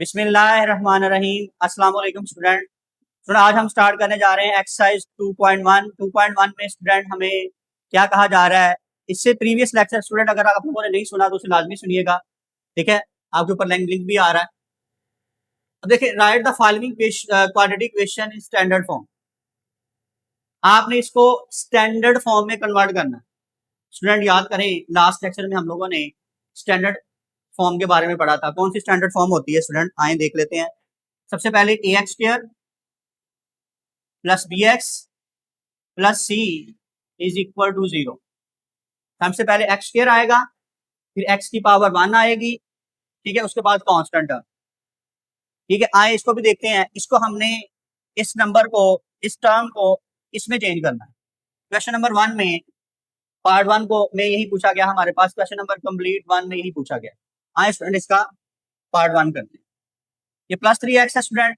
बिस्मिल्लाहिर्रहमानिर्रहीम। अस्सलाम वालेकुम स्टूडेंट। आज हम स्टार्ट करने जा रहे हैं एक्सरसाइज 2.1 में स्टूडेंट हमें क्या कहा जा रहा है। इससे प्रीवियस लेक्चर स्टूडेंट अगर आप लोगों ने नहीं सुना तो उसे लाजमी सुनिएगा, ठीक है। आपके ऊपर लिंक भी आ रहा है। अब देखिए, right the following quadratic equation in standard form. आपने इसको स्टैंडर्ड फॉर्म में कन्वर्ट करना है। स्टूडेंट याद करें, लास्ट लेक्चर में हम लोगों ने स्टैंडर्ड फॉर्म के बारे में पढ़ा था। कौन सी स्टैंडर्ड फॉर्म होती है स्टूडेंट, आए देख लेते हैं। सबसे पहले a x square plus b x plus c is equal to 0। सबसे पहले एक्स स्क्वायर आएगा, फिर एक्स की पावर 1 आएगी, ठीक है, उसके बाद कांस्टेंट टर्म, ठीक है। आए इसको भी देखते हैं। इसको हमने इस नंबर को, इस टर्म को इसमें चेंज करना है। क्वेश्चन नंबर 1 में पार्ट 1 को में यही पूछा गया हमारे पास, क्वेश्चन नंबर कंप्लीट 1 में यही पूछा गया। आए स्टूडेंट इसका पार्ट 1 करते हैं। ये प्लस 3x है स्टूडेंट,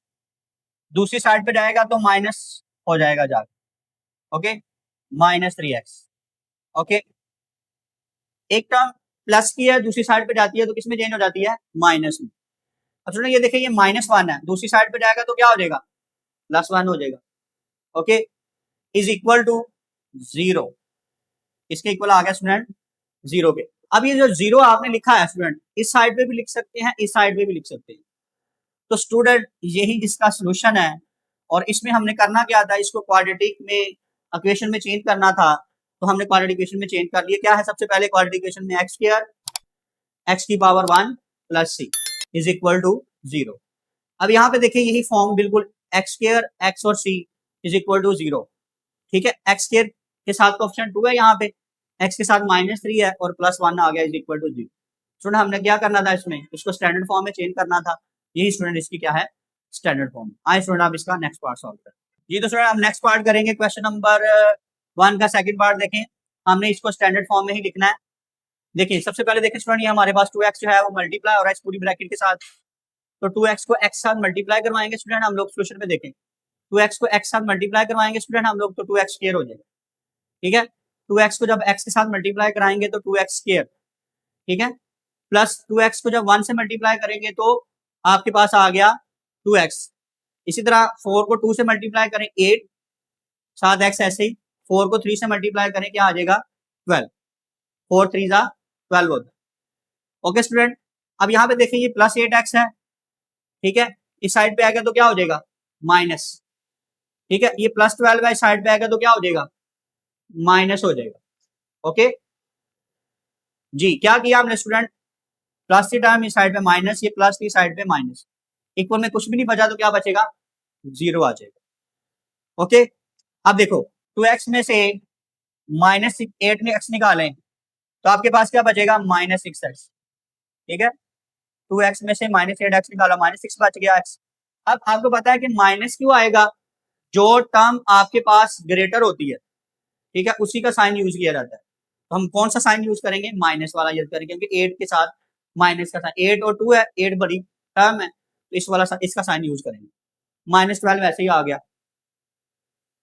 दूसरी साइड पे जाएगा तो माइनस हो जाएगा जाकर, ओके, -3x, ओके। एक टर्म प्लस की है, दूसरी साइड पे जाती है तो किसमें चेंज हो जाती है, माइनस में। अब स्टूडेंट ये देखिए, ये -1 है, दूसरी साइड पे जाएगा तो क्या हो जाएगा, +1 हो जाएगा, ओके। इज इक्वल टू 0, इसके इक्वल आ गया स्टूडेंट 0 के। अब ये जो 0 आपने लिखा है स्टूडेंट, इस साइड पे भी लिख सकते हैं, इस साइड पे भी लिख सकते हैं। तो स्टूडेंट यही इसका सोल्यूशन है। और इसमें हमने करना क्या था, इसको क्वाड्रेटिक में इक्वेशन में चेंज करना था, तो हमने क्वाड्रेटिक इक्वेशन में चेंज कर लिया। क्या है सबसे पहले क्वाड्रेटिक इक्वेशन में, एक्स स्क्वायर एक्स की power 1 plus c is equal to 0। अब यहाँ पे देखिए यही फॉर्म बिल्कुल, एक्स स्क्वायर एक्स और सी इज इक्वल टू 0, ठीक है। एक्स स्क्वायर के साथ ऑप्शन 2 है, यहाँ पे एक्स के साथ -3 है और +1 आ गया इज इक्वल टू 0। स्टूडेंट हमने क्या करना था, इसमें इसको स्टैंडर्ड फॉर्म में चेंज करना था। यही स्टूडेंट इसकी क्या है, स्टैंडर्ड फॉर्म। आए स्टूडेंट आप इसका नेक्स्ट पार्ट सॉल्व करें। जी तो स्टूडेंट हम नेक्स्ट पार्ट करेंगे। क्वेश्चन नंबर 1 का सेकंड पार्ट देखें। हमने इसको स्टैंडर्ड फॉर्म में ही लिखना है। देखिए सबसे पहले देखें स्टूडेंट, ये हमारे पास 2x जो है वो मल्टीप्लाई हो रहा है पूरी ब्रैकेट के साथ, तो 2x को x साथ मल्टीप्लाई करवाएंगे स्टूडेंट हम लोग। सोल्यूशन में देखें, 2x को x साथ मल्टीप्लाई करवाएंगे स्टूडेंट हम लोग, तो 2x स्क्वायर हो जाएगा, ठीक है। 2x को जब x के साथ मल्टीप्लाई कराएंगे तो 2x स्क्वायर, ठीक है। प्लस 2x को जब 1 से मल्टीप्लाई करेंगे तो आपके पास आ गया 2x। इसी तरह 4 को 2 से मल्टीप्लाई करें 8, साथ x ऐसे ही 4 को 3 से मल्टीप्लाई करें क्या आ जाएगा 12, 4 3 जा 12 होता है, ओके स्टूडेंट। अब यहाँ पे देखिए ये +8x है, ठीक है। इस साइड पे आएगा तो क्या हो जाएगा माइनस, ठीक है। ये +12 है, इस साइड पे आएगा तो क्या हो जाएगा माइनस हो जाएगा, ओके जी। क्या किया हमने स्टूडेंट, प्लस की टर्म इस साइड पे माइनस, ये प्लस की साइड पे माइनस, इक्वल में कुछ भी नहीं बचा तो क्या बचेगा 0 आ जाएगा, ओके। अब देखो 2x में से -8 ने x निकालें तो आपके पास क्या बचेगा -6x, ठीक है। 2x में से -8x निकाला, -6 बच गया x। अब आपको पता है कि माइनस क्यों आएगा, जो टर्म आपके पास ग्रेटर होती है, ठीक है, उसी का साइन यूज किया जाता है। तो हम कौन सा साइन यूज करेंगे, माइनस वाला यूज करेंगे, क्योंकि 8 के साथ माइनस का साइन, 8 और 2 है, 8 बड़ी टर्म है तो इस वाला इसका साइन यूज करेंगे। -12 वैसे ही आ गया।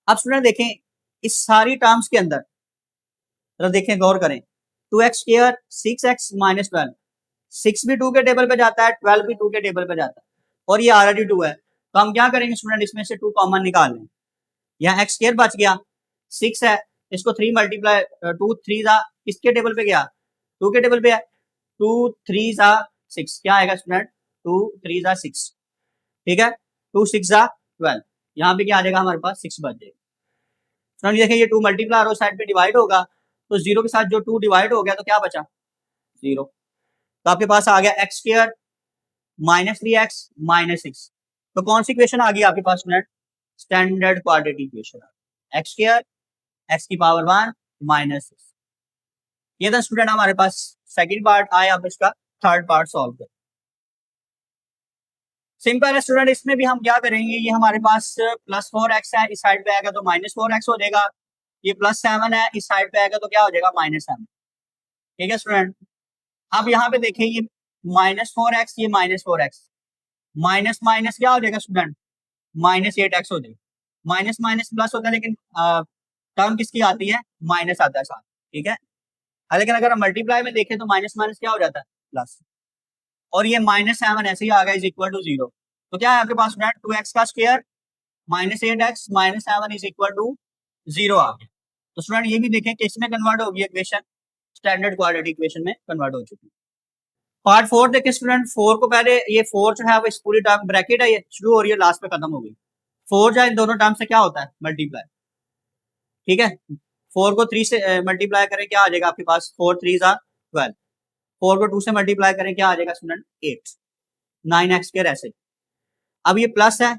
अब स्टूडेंट देखें इस सारी टर्म्स के अंदर, तो देखें गौर करें, 2x स्क्वायर 6x -12, 6 भी 2 के टेबल पे जाता है, 12 भी 2 के टेबल पे जाता है, और ये ऑलरेडी 2 है, तो हम क्या करेंगे स्टूडेंट, इसमें से 2 कॉमन निकाल लें। यहाँ x स्क्वायर बच गया, 6 है, इसको 3 मल्टीप्लाई 2 3 जा किसके टेबल पे गया 2 के टेबल पे है, 2 3 जा 6, क्या आएगा स्टूडेंट 2 3 जा 6, ठीक है। 2 6 जा 12, यहाँ पे क्या आ जाएगा हमारे पास 6 बच जाएगा। स्टूडेंट देखें ये 2 मल्टीप्लाई और साइड पे डिवाइड होगा, तो 0 के साथ जो 2 डिवाइड हो गया तो क्या बचा 0, तो आपके पास आ गया x स्क्वायर -3x -6। तो कौन सी इक्वेशन आ गई आपके पास student, standard quadratic equation, x square x की पावर 1 -6। ये था स्टूडेंट हमारे पास सेकंड पार्ट। आए आप इसका थर्ड पार्ट सॉल्व करें। सिंपल है स्टूडेंट, इसमें भी हम क्या करेंगे, ये हमारे पास +4x है, इस साइड पे आएगा तो -4x हो जाएगा। ये +7 है, इस साइड पे आएगा तो क्या हो जाएगा -7, ठीक है स्टूडेंट। अब यहाँ पे देखें ये -4x, ये -4x, माइनस माइनस क्या हो जाएगा स्टूडेंट -8x हो जाएगा। माइनस माइनस प्लस होता है, लेकिन टर्म किसकी आती है माइनस आता है साथ, ठीक है। लेकिन अगर हम मल्टीप्लाई में देखें तो माइनस माइनस क्या हो जाता है प्लस, और ये -7 ऐसे ही आ गया इज इक्वल टू 0। तो क्या है आपके पास स्टूडेंट 2x का square -8x -7 is equal to 0 आ गया। तो स्टूडेंट ये भी देखें कि इसमें कन्वर्ट हो गई इक्वेशन, स्टैंडर्ड क्वाड्रेटिक इक्वेशन में कन्वर्ट हो चुकी है। पार्ट 4 देखें स्टूडेंट, 4 को पहले ये 4 जो है वो इस पूरी टर्म ब्रैकेट है, ये शुरू हो रही है लास्ट पे खत्म हो गई। 4 जो है इन दोनों टर्म से क्या होता है मल्टीप्लाई, ठीक है। 4 को 3 से मल्टीप्लाई करें क्या आ जाएगा आपके पास, 4 3 आर 12। 4 को 2 से मल्टीप्लाई करें क्या आ जाएगा स्टूडेंट 8, 9x स्क्वायर ऐसे। अब ये प्लस है,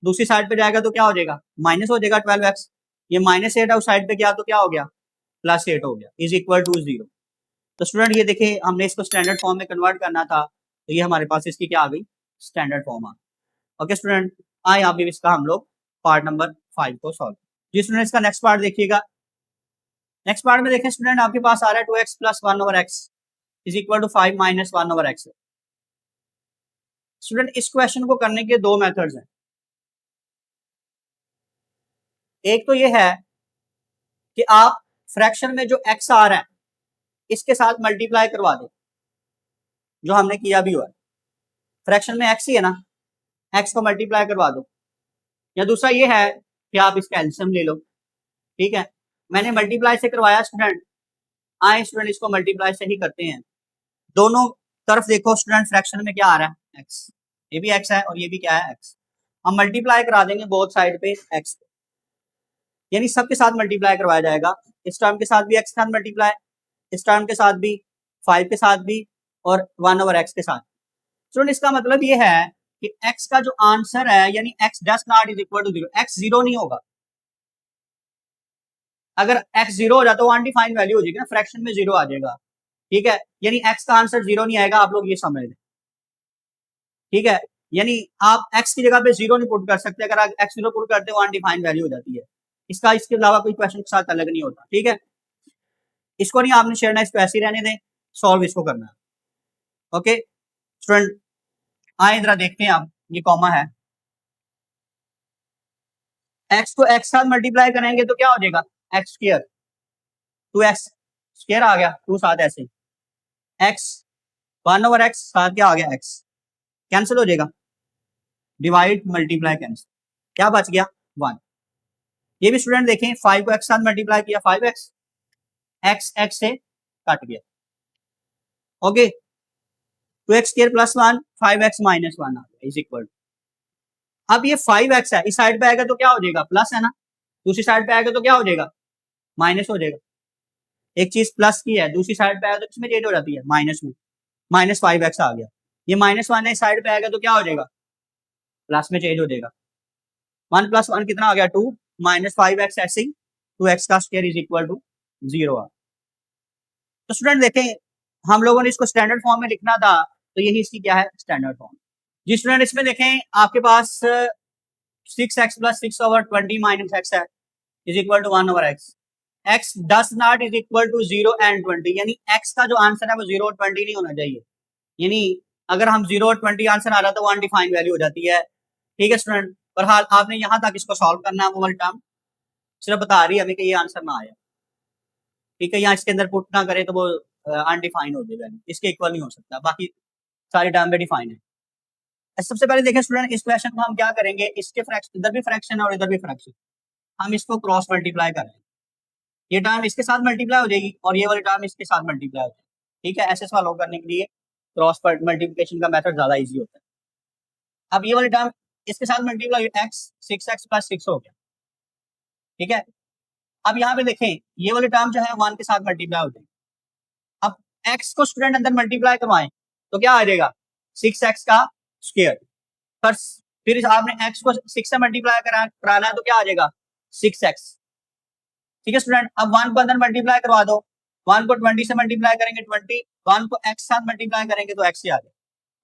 दूसरी साइड पे जाएगा तो क्या हो जाएगा माइनस हो जाएगा 12x। ये -8 है उस साइड पे गया तो क्या हो गया +8 हो गया इज इक्वल टू 0। तो स्टूडेंट ये देखिए हमने इसको स्टैंडर्ड फॉर्म में कन्वर्ट करना था, तो ये हमारे पास इसकी क्या आ गई स्टैंडर्ड फॉर्म आ गई। ओके स्टूडेंट, आए अभी इसका हम लोग पार्ट नंबर 5 को सॉल्व। जी स्टूडेंट इसका नेक्स्ट पार्ट देखिएगा। नेक्स्ट पार्ट में देखें स्टूडेंट आपके पास आ रहा है 2x + 1/x is equal to 5 - 1/x। Student इस क्वेश्चन को करने के दो मेथड्स हैं। एक तो ये है कि आप फ्रैक्शन में जो x आ रहा है इसके साथ मल्टीप्लाई करवा दें, जो हमने किया भी हुआ है। फ्रैक्शन में x ही है ना, x को मल्टीप्लाई करवा दो। या दूसरा ये है कि आप इसका एलसीएम ले लो, ठीक है। मैंने मल्टीप्लाई से करवाया स्टूडेंट, आए स्टूडेंट इसको मल्टीप्लाई से ही करते हैं। दोनों तरफ देखो स्टूडेंट फ्रैक्शन में क्या आ रहा है x, ये भी x है और ये भी क्या है x। हम मल्टीप्लाई करा देंगे बोथ साइड पे x, यानी सबके साथ मल्टीप्लाई करवाया जाएगा। इस टर्म के साथ भी x के साथ मल्टीप्लाई, इस टर्म के साथ भी, 5 के साथ भी और 1/x के साथ। स्टूडेंट इसका मतलब ये है कि x का जो आंसर है यानी x does not is equal to 0, x 0 नहीं होगा। अगर x 0 हो जाता तो अनडिफाइंड वैल्यू हो जाएगी ना, फ्रैक्शन में 0 आ जाएगा, ठीक है। यानी x का आंसर 0 नहीं आएगा, आप लोग ये समझ लें, ठीक है। यानी आप x की जगह पे 0 नहीं पुट कर सकते, अगर आप x 0 पुट करते हो अनडिफाइंड वैल्यू हो जाती है। इसका इसके अलावा कोई क्वेश्चन के साथ अलग नहीं होता, ठीक है। इसको नहीं आपने शेयरना, इसको ऐसे ही रहने दें, सॉल्व इसको करना है। ओके स्टूडेंट आए जरा देखते हैं आप, ये कॉमा है, x को x साथ मल्टीप्लाई करेंगे तो क्या हो जाएगा x स्क्वायर, 2x स्क्वायर आ गया, 2 साथ ऐसे x 1/x साथ क्या आ गया x, कैंसिल हो जाएगा, डिवाइड मल्टीप्लाई कैंसिल, क्या बच गया 1। ये भी स्टूडेंट देखें 5 को x साथ मल्टीप्लाई किया 5x, x से कट गया। ओके 2x स्क्वायर + 1 5x - 1 आ गया इज इक्वल। अब ये 5x है, इस साइड पे आएगा तो क्या हो जाएगा प्लस है ना, दूसरी साइड पे आएगा तो क्या हो जाएगा माइनस हो जाएगा। एक चीज प्लस की है, दूसरी साइड पे आएगा तो किसमें चेंज हो जाती है माइनस में, -5x आ गया। ये -1 है, इस साइड पे आएगा तो क्या हो जाएगा प्लस में चेंज हो जाएगा। 1 + 1 कितना आ गया 2, -5x ऐसे ही 2x का स्क्वायर इज इक्वल टू 0 आ। तो स्टूडेंट देखें हम लोगों ने इसको स्टैंडर्ड फॉर्म में लिखना था, तो यही इसकी क्या है स्टैंडर्ड फॉर्म। जी स्टूडेंट इसमें देखें आपके पास 6x + 6/20 - x है is equal to 1/x। x does not is equal to 0 and 20, यानी x का जो आंसर है वो 0 और 20 नहीं होना चाहिए। यानी अगर हम 0 और 20 आंसर आ रहा तो वो अनडिफाइंड वैल्यू हो जाती है, ठीक है स्टूडेंट। पर हाल आपने यहाँ तक इसको सॉल्व करना है, वो वाली टर्म सिर्फ बता रही है हमें कि ये आंसर ना आया, ठीक है। यहाँ इसके अंदर पुट ना करे तो वो अनडिफाइंड हो जाएगा, इसके इक्वल नहीं हो सकता, बाकी सारी टर्म पे डिफाइंड है। सबसे पहले देखें स्टूडेंट इस क्वेश्चन को हम क्या करेंगे, इसके फ्रैक्शन इधर भी फ्रैक्शन है और इधर भी फ्रैक्शन, हम इसको क्रॉस मल्टीप्लाई करेंगे। ये टर्म इसके साथ मल्टीप्लाई हो जाएगी और ये वाली टर्म इसके साथ मल्टीप्लाई हो जाएगी, ठीक है। ऐसे सॉल्व करने के लिए क्रॉस मल्टीप्लिकेशन का मेथड ज्यादा इजी होता है। अब ये वाली टर्म इसके साथ मल्टीप्लाई x 6x + 6 हो गया, ठीक है। अब यहाँ पे देखें ये वाली टर्म जो है 1 के साथ मल्टीप्लाई हो जाएगी। अब x को स्टूडेंट अंदर मल्टीप्लाई करवाएं तो क्या आ जाएगा 6x का स्क्वायर, पर फिर आपने x को 6 से मल्टीप्लाई कराना है तो क्या आ जाएगा 6x, ठीक है स्टूडेंट। अब 1 को अंदर मल्टीप्लाई करवा दो, 1 को 20 से मल्टीप्लाई करेंगे 20, 1 को x साथ मल्टीप्लाई करेंगे तो x ही आ जाए।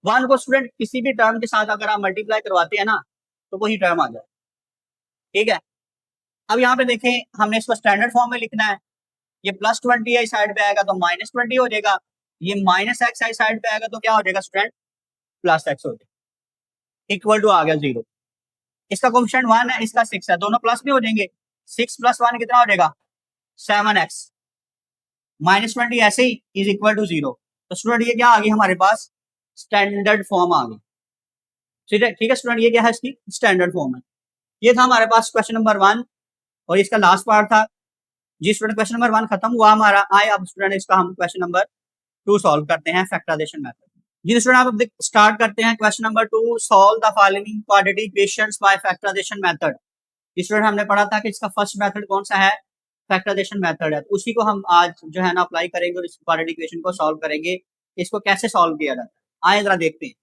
1 को स्टूडेंट किसी भी टर्म के साथ अगर आप मल्टीप्लाई करवाते हैं ना तो वही टर्म आ जाए, ठीक है। अब यहाँ पे देखें हमने इसको स्टैंडर्ड फॉर्म में लिखना है, ये +20 है इस साइड पे आएगा तो -20 हो जाएगा, ये -x है इस साइड पे आएगा तो क्या हो जाएगा स्टूडेंट +x हो जाएगा, इक्वल टू आ गया 0। इसका कोएफिशिएंट 1 है, इसका 6 है, दोनों प्लस भी हो जाएंगे, 6 + 1 कितना हो जाएगा 7x, -20 ऐसे ही इज इक्वल टू 0। तो स्टूडेंट ये क्या आ गई हमारे पास स्टैंडर्ड फॉर्म आ गई। ठीक है स्टूडेंट, ये क्या है इसकी स्टैंडर्ड फॉर्म है। ये था हमारे पास क्वेश्चन नंबर 1 और इसका लास्ट पार्ट था। जी स्टूडेंट, क्वेश्चन नंबर 1 खत्म हुआ हमारा। आए अब स्टूडेंट इसका हम क्वेश्चन नंबर 2 सॉल्व करते हैं, फैक्टराइजेशन मेथड। जी स्टूडेंट, आप स्टार्ट करते हैं question number 2, solve the following quadratic equations by factorization method. Student हमने पढ़ा था कि इसका फर्स्ट मेथड कौन सा है, फैक्टराइजेशन मेथड है, तो उसी को हम आज जो है ना अप्लाई करेंगे और इस क्वाड्रेटिक इक्वेशन को सॉल्व करेंगे। इसको कैसे सॉल्व किया जाता है आए जरा देखते हैं।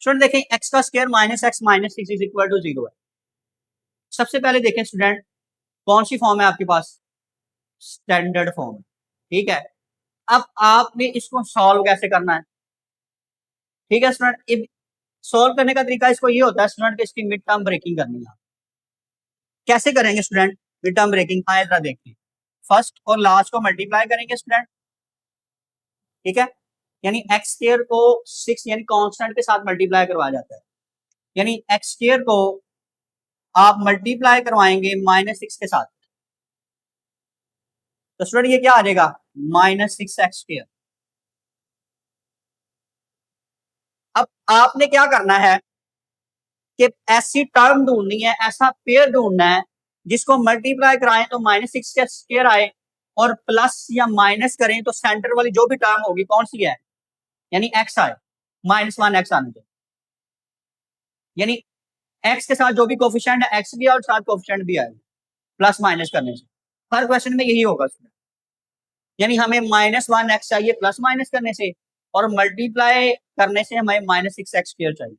स्टूडेंट देखें, एक्स का square minus x minus 6 is equal to 0 है। सबसे पहले देखें स्टूडेंट कौन सी फॉर्म है आपके पास, स्टैंडर्ड फॉर्म। ठीक है, अब आपने इसको सॉल्व कैसे करना है। ठीक है स्टूडेंट, सॉल्व करने का तरीका इसको ये होता है स्टूडेंट कि इसकी मिड टर्म ब्रेकिंग करनी है। कैसे करेंगे स्टूडेंट मिड टर्म ब्रेकिंग, आए जरा देखते हैं। फर्स्ट और लास्ट को मल्टीप्लाई करेंगे स्टूडेंट। ठीक है, यानी एक्स स्क्वायर को 6 यानी कांस्टेंट के साथ मल्टीप्लाई करवाया जाता है, यानी एक्स स्क्वायर को आप मल्टीप्लाई करवाएंगे -6 के साथ, तो स्टूडेंट ये क्या आ जाएगा -6x²। अब आपने क्या करना है कि ऐसी टर्म ढूंढनी है, ऐसा पेयर ढूंढना है जिसको मल्टीप्लाई कराएं तो -6x² आए और प्लस या माइनस करें तो सेंटर वाली जो भी टर्म होगी कौन सी है, यानी x आए, -1x आने दो। यानी x के साथ जो भी कोफिशिएंट है x भी और साथ कोफिशिएंट भी आएगा प्लस माइनस करने से। हर क्वेश्चन में यही होगा, यानी हमें -1x चाहिए प्लस माइनस करने से और मल्टीप्लाई करने से हमें -6x² चाहिए।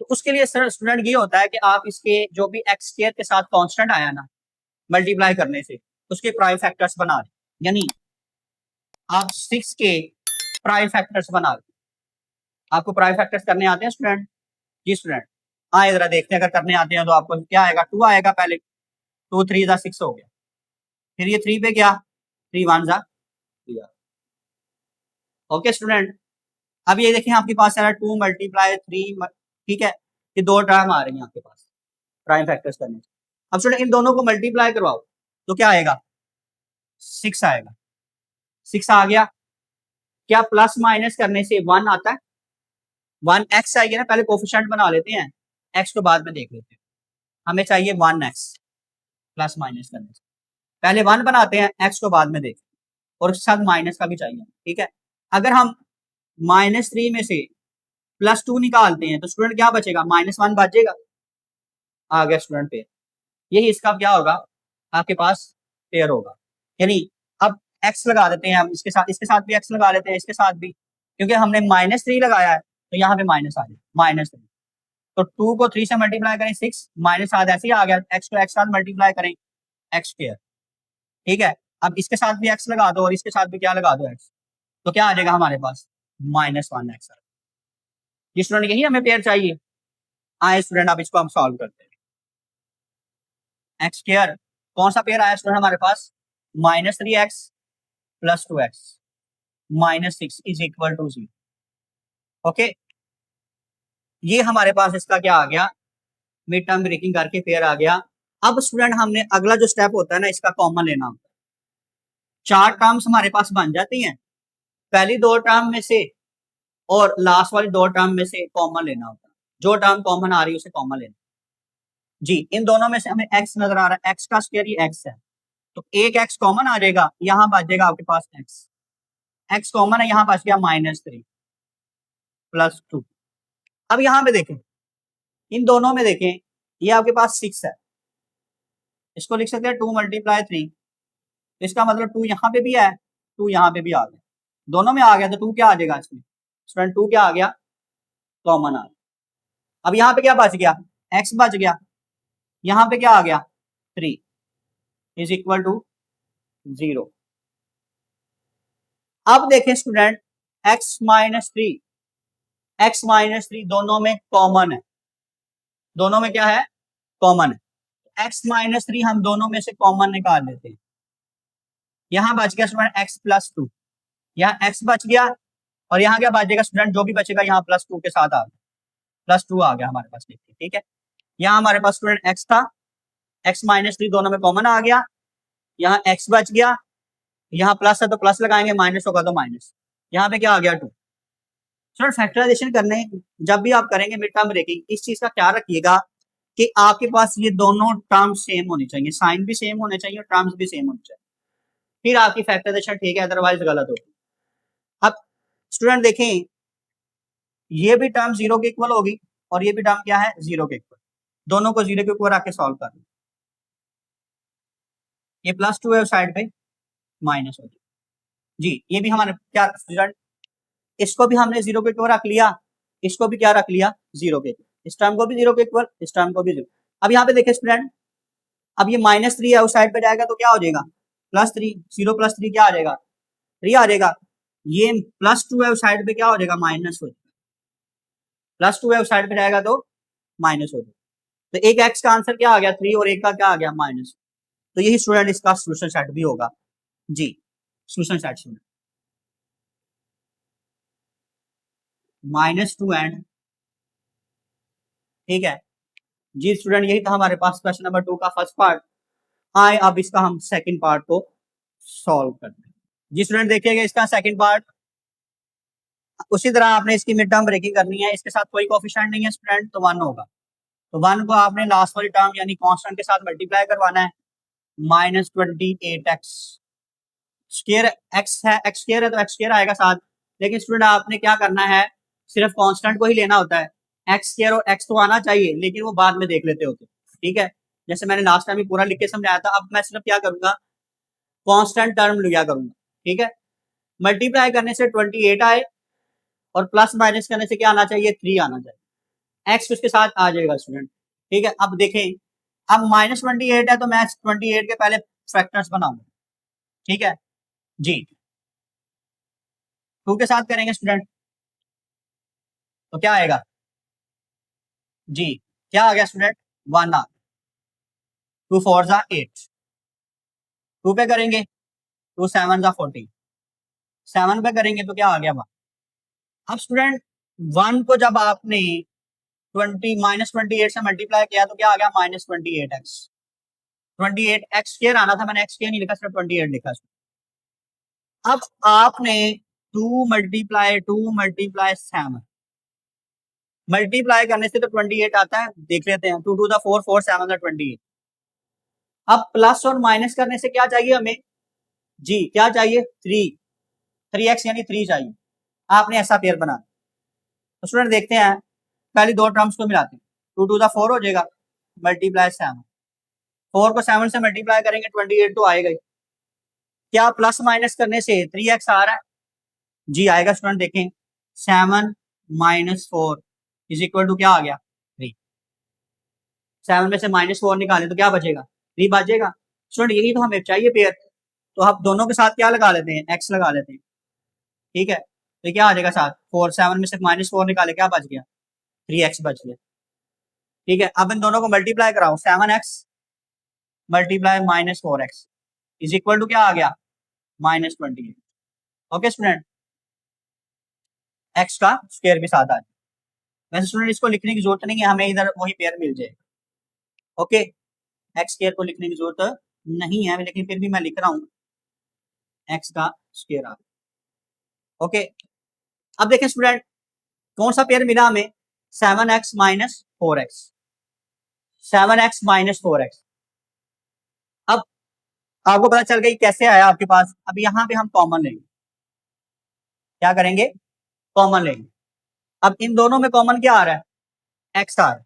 तो उसके लिए सर स्टूडेंट ये होता है कि आप इसके जो भी x² के साथ कांस्टेंट आया ना मल्टीप्लाई करने से उसके प्राइम फैक्टर्स बना लें, यानी आप 6 के प्राइम फैक्टर्स बना लें। आपको प्राइम फैक्टर्स करने आते हैं स्टूडेंट? जी स्टूडेंट, हाँ जरा देखते हैं, अगर करने आते हैं तो आपको क्या आएगा, 2 आएगा पहले, 2 3 जा 6 हो गया, फिर ये 3 पे क्या 3 1 जा 3। ओके स्टूडेंट, अब ये देखें आपके पास है 2 × 3, ठीक है, ये दो टर्म आ रही हैं आपके पास प्राइम फैक्टर्स करने से। अब स्टूडेंट इन दोनों को मल्टीप्लाई करवाओ तो क्या आएगा 6 आएगा, 6 आ गया। क्या प्लस माइनस करने से 1 आता है, 1x आएगी ना, पहले कोफिशिएंट बना लेते हैं, x को बाद में देख लेते हैं। हमें चाहिए 1x प्लस माइनस करने से, पहले 1 बनाते हैं, x को बाद में देखते हैं, और उसके साथ माइनस का भी चाहिए। ठीक है, अगर हम -3 में से +2 निकालते हैं तो स्टूडेंट क्या बचेगा, -1 बचेगा। आ गया स्टूडेंट पेयर, यही इसका क्या होगा आपके पास पेयर होगा। यानी अब x लगा देते हैं हम, इसके साथ भी x लगा लेते हैं, इसके साथ भी, क्योंकि हमने -3 लगाया है तो यहाँ पे माइनस आ जाए -3। तो 2 को 3 से मल्टीप्लाई करें 6, माइनस आधा ऐसे ही आ गया, x को x साथ मल्टीप्लाई करें x²। ठीक है, अब इसके साथ भी x लगा दो और इसके साथ भी क्या लगा दो x, तो क्या आ जाएगा हमारे पास -1x। ये स्टूडेंट यही हमें पेयर चाहिए। आए स्टूडेंट अब इसको हम सॉल्व करते हैं। x² कौन सा पेयर आया स्टूडेंट हमारे पास, -3x + 2x -6 is equal to 0। Okay, ये हमारे पास इसका क्या आ गया, मिड टर्म ब्रेकिंग करके पेयर आ गया। अब स्टूडेंट हमने अगला जो स्टेप होता है ना इसका कॉमन लेना होता है। 4 टर्म्स हमारे पास बन जाती हैं, पहली 2 टर्म में से और लास्ट वाली 2 टर्म में से कॉमन लेना होता है, जो टर्म कॉमन आ रही है उसे कॉमन लेना। जी, इन दोनों में से हमें x नजर आ रहा है, x का स्क्वायर ये x है, तो एक x कॉमन आ जाएगा, यहाँ बच जाएगा आपके पास x कॉमन है, यहाँ बच गया -3 + 2। अब यहाँ पे देखें, इन दोनों में देखें, ये आपके पास 6 है, इसको लिख सकते हैं 2 × 3, इसका मतलब 2 यहाँ पे भी है, 2 यहाँ पे भी आ गया, दोनों में आ गया, तो 2 क्या आ जाएगा इसमें स्टूडेंट, 2 क्या आ गया कॉमन आ गया। अब यहाँ पे क्या बच गया, x बच गया, यहाँ पे क्या आ गया 3 इज इक्वल टू 0। अब देखें स्टूडेंट x -3 दोनों में कॉमन है, दोनों में क्या है कॉमन है, x -3 हम दोनों में से कॉमन निकाल लेते हैं। यहाँ बच गया स्टूडेंट x + 2, यहाँ x बच गया और यहाँ क्या बचेगा स्टूडेंट, जो भी बचेगा यहाँ +2 के साथ आ गया, +2 आ गया हमारे पास। ठीक है, यहाँ हमारे पास स्टूडेंट x था, x -3 दोनों में कॉमन आ गया, यहाँ x बच गया, यहाँ प्लस है तो प्लस लगाएंगे, माइनस होगा तो माइनस, यहाँ पे क्या आ गया 2। स्टूडेंट फैक्टराइजेशन करने जब भी आप करेंगे मिड टर्म ब्रेकिंग, इस चीज का ख्याल रखिएगा कि आपके पास ये दोनों टर्म्स सेम होनी चाहिए, साइन भी सेम होने चाहिए और टर्म्स भी सेम होने चाहिए, फिर आपकी फैक्टराइजेशन ठीक है, अदरवाइज गलत होगी। अब स्टूडेंट देखें, ये भी टर्म जीरो के इक्वल होगी और ये भी टर्म क्या है, जीरो के इक्वल, दोनों को जीरो के ऊपर आके सॉल्व कर, ये +2 है उस साइड पे माइनस हो जी, ये भी हमारे क्या स्टूडेंट, इसको भी हमने जीरो के इक्वल रख लिया, इसको भी क्या रख लिया, जीरो के इक्वल, इस टर्म को भी जीरो के इक्वल, इस टर्म को भी जीरो। अब यहाँ पे देखिए स्टूडेंट, अब ये -3 है उस साइड पे जाएगा तो क्या हो जाएगा, +3, 0 + 3 क्या आ जाएगा, 3 आ जाएगा। ये +2 है उस साइड पे क्या हो जाएगा, माइनस हो जाएगा, +2 है उस साइड पे जाएगा तो माइनस हो जाएगा। तो एक एक्स का आंसर क्या आ गया, 3, और एक का क्या आ गया, माइनस। तो यही स्टूडेंट इसका सोल्यूशन सेट भी होगा जी, सोल्यूशन सेट स्टूडेंट -2 एंड, ठीक है जी स्टूडेंट, यही था हमारे पास क्वेश्चन नंबर 2 का फर्स्ट पार्ट। आए अब इसका हम सेकंड पार्ट को सॉल्व करते हैं जी स्टूडेंट। देखिएगा इसका सेकंड पार्ट, उसी तरह आपने इसकी मिड टर्म ब्रेकिंग करनी है, इसके साथ कोई कोएफिशिएंट नहीं है स्टूडेंट, तो 1 होगा, तो 1 को आपने लास्ट वाली टर्म यानी कांस्टेंट के साथ मल्टीप्लाई करवाना है, -28x स्क्वायर, x है, x स्क्वायर है तो x स्क्वायर आएगा साथ, लेकिन स्टूडेंट आपने क्या करना है, सिर्फ कांस्टेंट को ही लेना होता है, x स्क्वायर और x तो आना चाहिए लेकिन वो बाद में देख लेते होते, ठीक है, जैसे मैंने लास्ट टाइम ही पूरा लिख के समझाया था। अब मैं सिर्फ क्या करूंगा, कांस्टेंट टर्म लिया करूंगा, ठीक है, मल्टीप्लाई करने से 28 आए और प्लस माइनस करने से क्या आना चाहिए, 3 आना चाहिए, x उसके साथ आ जाएगा स्टूडेंट, ठीक है। अब देखें, अब -28 है तो मैं 28 के पहले फैक्टर्स बनाऊंगा, ठीक है जी, 2 के साथ करेंगे स्टूडेंट तो क्या आएगा जी, क्या आ गया स्टूडेंट, 1 आ, 2 4 जा 8, 2 पे करेंगे 2 7 जा 14, 7 पे करेंगे तो क्या आ गया 1। अब स्टूडेंट 1 को जब आपने 28 से मल्टीप्लाई किया तो क्या आ गया, -28x, 28x स्क्वायर आना था, मैंने x स्क्वायर नहीं लिखा, सिर्फ 28 लिखा। अब आपने 2 × 7 मल्टीप्लाई करने से तो 28 आता है, देख लेते हैं, 2 2 दा 4 4 7 दा 28। अब प्लस और माइनस करने से क्या चाहिए हमें जी, क्या चाहिए, 3x यानी 3 चाहिए, आपने ऐसा पेयर बना। तो स्टूडेंट देखते हैं, पहले दो टर्म्स को मिलाते हैं, 2 2 दा 4 हो जाएगा, मल्टीप्लाई 7, 4 को 7 से मल्टीप्लाई करेंगे 28 तो आएगा ही, क्या प्लस माइनस करने से 3x आ रहा है जी, आएगा स्टूडेंट, देखें 7 - 4 = क्या आ गया, 3, 7 में से -4 निकालें तो क्या बचेगा, 3 बचेगा स्टूडेंट, यही तो हमें चाहिए पेयर, तो आप दोनों के साथ क्या लगा लेते हैं, x लगा लेते हैं, ठीक है, तो क्या आ जाएगा साथ, 4 7 में से -4 निकाले क्या बच गया, 3x बच गया, ठीक है। अब इन दोनों को मल्टीप्लाई कराओ, 7x मल्टीप्लाई -4x = क्या आ गया, -28, ओके स्टूडेंट, x का स्क्वायर भी साथ आ जाए, वैसे स्टूडेंट इसको लिखने की जरूरत नहीं है, हमें इधर वही पेयर मिल जाएगा, ओके, एक्स स्क्वायर को लिखने की जरूरत नहीं है, लेकिन फिर भी मैं लिख रहा हूँ, एक्स का स्क्वायर आ, ओके। अब देखें स्टूडेंट, कौन सा पेयर मिला हमें, 7x - 4x, 7x - 4x। अब आपको पता चल गई कैसे आया आपके पास, अब यहाँ पे हम कॉमन लेंगे, क्या करेंगे, कॉमन लेंगे। अब इन दोनों में कॉमन क्या आ रहा है, x आ रहा है,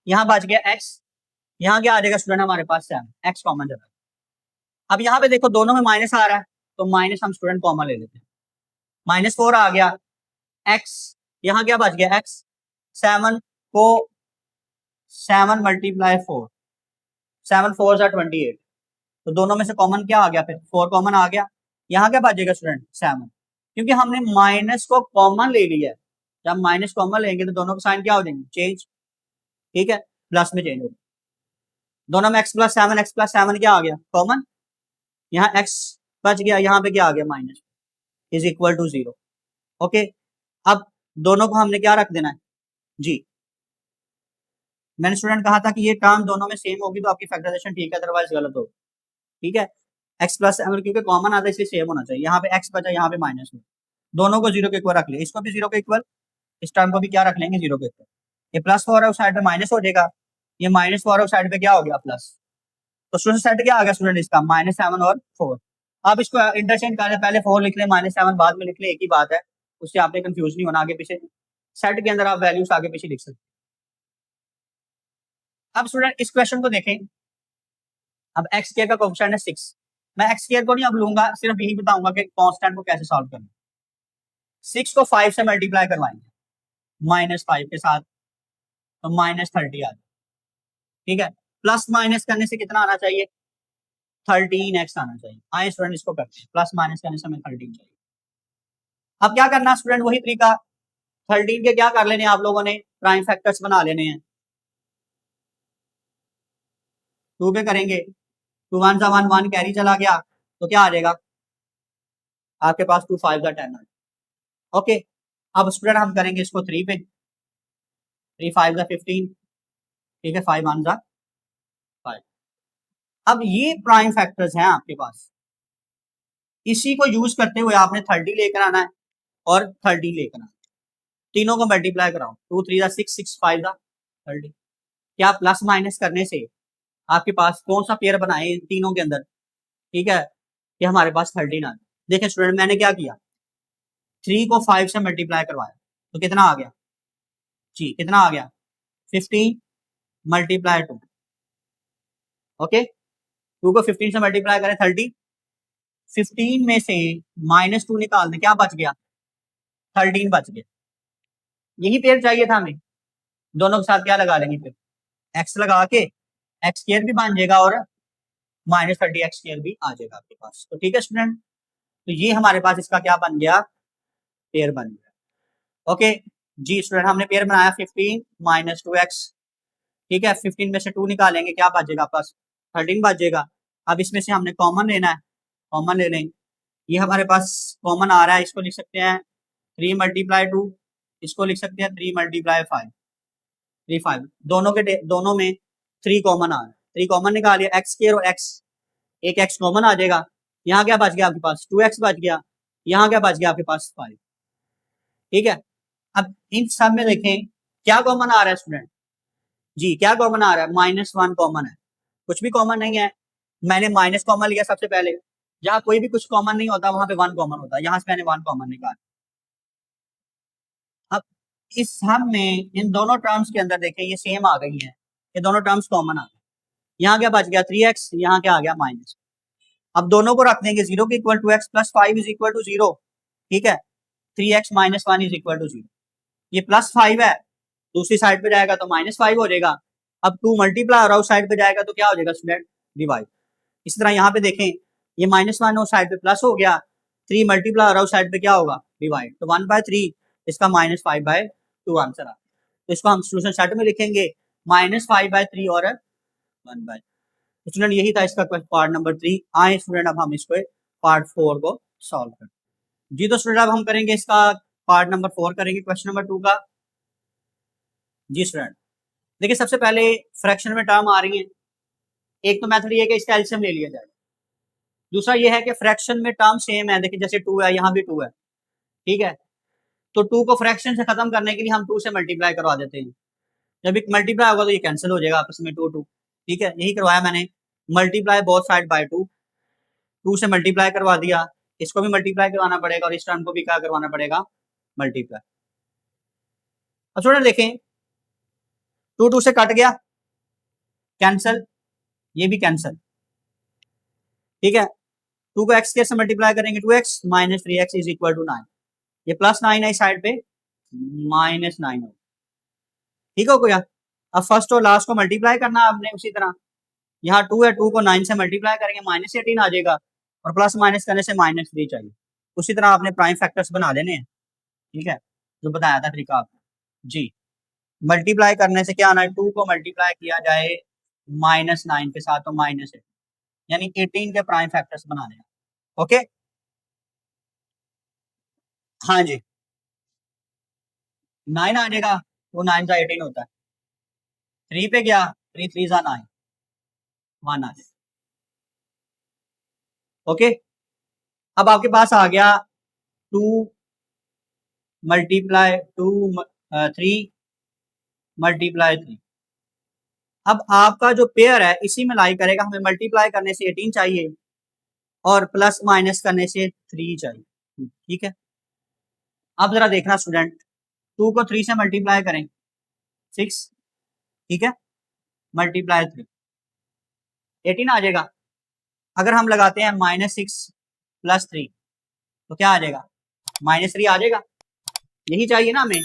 यहाँ बच गया x, यहाँ क्या आ जाएगा स्टूडेंट हमारे पास 7, x कॉमन जगह। अब यहाँ पे देखो दोनों में माइनस आ रहा है, तो माइनस हम स्टूडेंट कॉमन ले लेते हैं, -4 आ गया, x यहाँ क्या बच गया, x 7 को 7 × 4, 7 4 जा 28, तो दोनों में से कॉमन क्या आ गया, फिर 4 कॉमन आ गया, यहाँ क्या बचेगा स्टूडेंट 7, क्योंकि हमने माइनस को कॉमन ले लिया है, जब माइनस कॉमन लेंगे तो दोनों का साइन क्या हो जाएंगे, चेंज, ठीक है, प्लस में चेंज होगा, दोनों में x + 7 क्या आ गया, कॉमन, यहाँ x बच गया, यहाँ पे क्या आ गया, माइनस, =0, ओके। अब दोनों को हमने क्या रख देना है जी, मैंने स्टूडेंट कहा था कि ये टर्म दोनों में सेम होगी तो आपकी फैक्टराइजेशन ठीक है, अदरवाइज गलत होगी, ठीक है, x + 7 क्योंकि कॉमन आता है इसलिए सेम होना चाहिए, यहाँ पे x बचा, यहाँ पे माइनस में, दोनों को 0 के इक्वल रख लिया, इसको भी 0 के इक्वल, इस टर्म को भी क्या रख लेंगे 0 के ऊपर। ये +4 है उस साइड पे माइनस हो जाएगा, ये -4 है उस साइड पे क्या हो गया प्लस। तो स्टूडेंट सेट क्या आ गया स्टूडेंट इसका -7 और 4। आप इसको इंटरचेंज करें, पहले 4 लिख लें -7 बाद में लिख लें, एक ही बात है, उससे आपने कंफ्यूज नहीं होना आगे पीछे। सेट के अंदर आप वैल्यूज आगे पीछे लिख सकते हैं। अब स्टूडेंट इस क्वेश्चन को देखें। अब एक्स स्क्वायर का कोएफिशिएंट है 6। मैं एक्स स्क्वायर को नहीं अब लूंगा, सिर्फ यही बताऊंगा कि कांस्टेंट को कैसे सॉल्व करना। 6 को 5 से मल्टीप्लाई करवाएंगे -5 के साथ, तो -30 आ जाए। ठीक है, प्लस माइनस करने से कितना आना चाहिए 13x आना चाहिए। आए स्टूडेंट इसको करते हैं, प्लस माइनस करने से हमें 13 चाहिए। अब क्या करना स्टूडेंट, वही तरीका 13 के क्या कर लेने आप लोगों ने, प्राइम फैक्टर्स बना लेने हैं। 2 पे करेंगे, 2 1 सा 1 1 कैरी चला गया, तो क्या आ जाएगा आपके पास 2 5 का 10 ओके। अब स्टूडेंट हम करेंगे इसको 3 पे, 3 5 का 15, ठीक है, 5 1 सा 5। अब ये प्राइम फैक्टर्स हैं आपके पास, इसी को यूज करते हुए आपने 30 लेकर आना है और 30 लेकर आना है, तीनों को मल्टीप्लाई कराओ, 2 3 दा 6 6 5 दा 30। क्या प्लस माइनस करने से आपके पास कौन सा पेयर बनाए इन तीनों के अंदर, ठीक है, कि हमारे पास 13 आ गया। देखिए स्टूडेंट मैंने क्या किया, 3 को 5 से मल्टीप्लाई करवाया, तो कितना आ गया जी, कितना आ गया 15 मल्टीप्लाई 2, ओके। 2 को 15 से मल्टीप्लाई करें 30, 15 में से -2 निकाल दें, क्या बच गया 13 बच गया। यही पेयर चाहिए था हमें, दोनों के साथ क्या लगा लेंगे फिर x लगा के, एक्स स्क्वायर भी बन जाएगा और -30 एक्स स्क्वायर भी आ जाएगा आपके पास। तो ठीक है स्टूडेंट, तो ये हमारे पास इसका क्या बन गया, पेयर बन गया। ओके जी स्टूडेंट, हमने पेयर बनाया 15 -2x, ठीक है, 15 में से 2 निकालेंगे, क्या बचेगा पास 13 बचेगा। अब इसमें से हमने कॉमन लेना है, कॉमन ले लेंगे, ये हमारे पास कॉमन आ रहा है, इसको लिख सकते हैं 3 × 2, इसको लिख सकते हैं 3 × 5, 3 5, दोनों में 3 कॉमन आ रहा है, 3 कॉमन निकालिए, एक्स स्क्वायर और एक्स, एक एक्स कॉमन आ जाएगा, यहाँ क्या बच गया आपके पास 2x बच गया, यहाँ क्या बच गया आपके पास 5, ठीक है। अब इन सब में देखें क्या कॉमन आ रहा है स्टूडेंट जी, क्या कॉमन आ रहा है -1 कॉमन है, कुछ भी कॉमन नहीं है, मैंने माइनस कॉमन लिया सबसे पहले, जहां कोई भी कुछ कॉमन नहीं होता वहां पे 1 कॉमन होता है, यहाँ से मैंने 1 कॉमन निकाला। अब इस सम में इन दोनों टर्म्स के अंदर देखें ये सेम आ गई है, ये दोनों टर्म्स कॉमन आ गए, यहाँ क्या बच गया 3x, यहाँ क्या आ गया माइनस। अब दोनों को रख देंगे 0 के equal to x plus 5 is equal to 0, ठीक है, 3x - 1 इज इक्वल टू 0, ये +5 है, दूसरी साइड पे जाएगा तो -5 हो जाएगा। अब 2 मल्टीप्लाई और उस साइड पे जाएगा तो क्या हो जाएगा स्टूडेंट डिवाइड। इसी तरह यहाँ पे देखें ये -1 उस साइड पे प्लस हो गया, 3 मल्टीप्लाई और उस साइड पे क्या होगा डिवाइड, तो 1/3 इसका -5/2 आंसर आ। तो इसको हम सॉल्यूशन सेट में लिखेंगे -5/3 और 1/, स्टूडेंट यही था इसका पार्ट नंबर 3। आए स्टूडेंट अब हम इसको पार्ट 4 को सॉल्व करें जी। तो स्टूडेंट अब हम करेंगे इसका पार्ट नंबर 4 करेंगे क्वेश्चन नंबर 2 का जी। स्टूडेंट देखिए सबसे पहले फ्रैक्शन में टर्म आ रही है, एक तो मेथड ये है कि इसका एलसीएम ले लिया जाए, दूसरा ये है कि फ्रैक्शन में टर्म सेम है, देखिए जैसे 2 है यहाँ भी 2 है, ठीक है, तो 2 को फ्रैक्शन से खत्म करने के लिए हम 2 से मल्टीप्लाई करवा देते हैं, जब एक मल्टीप्लाई होगा तो ये कैंसिल हो जाएगा आपस में 2 2, ठीक है, यही करवाया मैंने, मल्टीप्लाई बोथ साइड बाय 2, 2 से मल्टीप्लाई करवा दिया, इसको भी मल्टीप्लाई करवाना पड़ेगा और इस टर्म को भी क्या करवाना पड़ेगा मल्टीप्लाई। अब स्टूडेंट देखें 2 2 से कट गया कैंसिल, ये भी कैंसिल, ठीक है, 2 को x से मल्टीप्लाई करेंगे 2x - 3x is equal to 9, ये +9 है इस साइड पे -9 हो, ठीक हो गया। अब फर्स्ट और लास्ट को मल्टीप्लाई करना आपने उसी तरह, यहाँ 2 है, 2 को 9 से मल्टीप्लाई करेंगे -18 आ जाएगा और प्लस माइनस करने से -3 चाहिए, उसी तरह आपने प्राइम फैक्टर्स बना देने हैं, ठीक है, जो बताया था तरीका आपको जी। मल्टीप्लाई करने से क्या आना है, 2 को मल्टीप्लाई किया जाए -9 के साथ तो -8, यानी 18 के प्राइम फैक्टर्स बनाने हैं, ओके हाँ जी, 9 आ जाएगा, तो 9 का 18 होता है, 3 पे गया 3 3 जा 9, 1 आ जाएगा, ओके। अब आपके पास आ गया 2 मल्टीप्लाई 2 3 मल्टीप्लाई 3। अब आपका जो पेयर है इसी में लाई करेगा, हमें मल्टीप्लाई करने से 18 चाहिए और प्लस माइनस करने से 3 चाहिए। ठीक है, अब जरा देखना स्टूडेंट, 2 को 3 से मल्टीप्लाई करें 6, ठीक है, मल्टीप्लाई 3 18 आ जाएगा। अगर हम लगाते हैं -6 + 3 तो क्या आ जाएगा, -3 आ जाएगा। यही चाहिए ना हमें,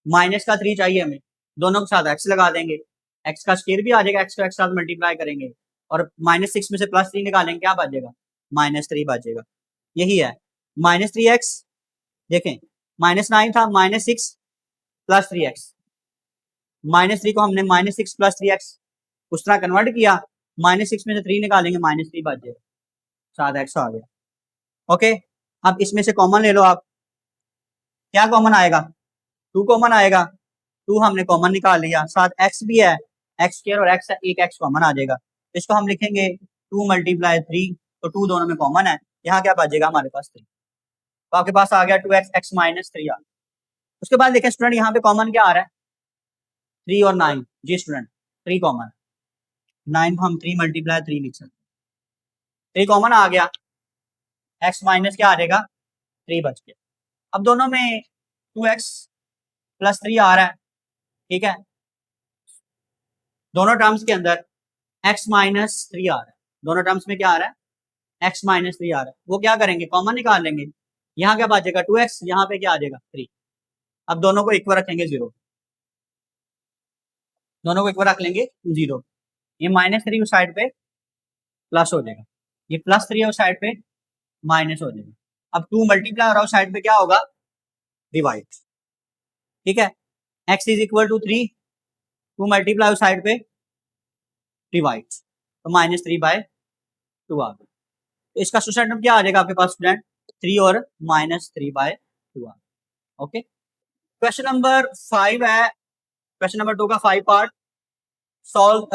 माइनस का 3 चाहिए हमें, दोनों के साथ x लगा देंगे, x का स्क्वायर भी आ जाएगा, x को x साथ मल्टीप्लाई करेंगे और -6 में से +3 निकालेंगे, क्या बचेगा, -3 बचेगा। यही है -3x, देखें -9 था, -6 + 3x, -3 को हमने -6 + 3x उस तरह कन्वर्ट किया, -6 में से 3 निकालेंगे, -3 बच जाएगा, साथ x आ गया। ओके, अब इसमें से कॉमन ले लो आप, क्या कॉमन आएगा, 2 कॉमन आएगा, 2 हमने कॉमन निकाल लिया, साथ x भी है, x स्क्वायर और x है, एक x कॉमन आ जाएगा, इसको हम लिखेंगे 2 × 3, तो 2 दोनों में कॉमन है, यहाँ क्या बचेगा हमारे पास 3, तो आपके पास आ गया 2x, x - 3 आ गया। उसके बाद देखें स्टूडेंट यहाँ पे कॉमन क्या आ रहा है, 3 और 9, जी स्टूडेंट 3 कॉमन, 9 को हम 3 × 3 लिख सकते, 3 कॉमन आ गया, x माइनस क्या आ जाएगा, 3 बच गया। अब दोनों में 2x + 3 आ रहा है, ठीक है, दोनों टर्म्स के अंदर x - 3 आ रहा है, दोनों टर्म्स में क्या आ रहा है, x - 3 आ रहा है, वो क्या करेंगे, कॉमन निकाल लेंगे, यहाँ क्या बचेगा 2x, यहाँ पे क्या आ जाएगा 3। अब दोनों को इक्वल रखेंगे 0, दोनों को इक्वल रख लेंगे 0, ये -3 उस साइड पे प्लस हो जाएगा, ये +3 है उस साइड पे माइनस हो जाएगा। अब 2 मल्टीप्लाई हो रहा है उस साइड पे, क्या होगा, डिवाइड, ठीक है, x = 3, 2 मल्टीप्लाई उस साइड पे डिवाइड, तो -3/2 आ गया। तो इसका सॉल्यूशन क्या आ जाएगा आपके पास स्टूडेंट, 3 और -3/2 आ गया। ओके, क्वेश्चन नंबर 5 है, क्वेश्चन नंबर 2 का 5 पार्ट सॉल्व,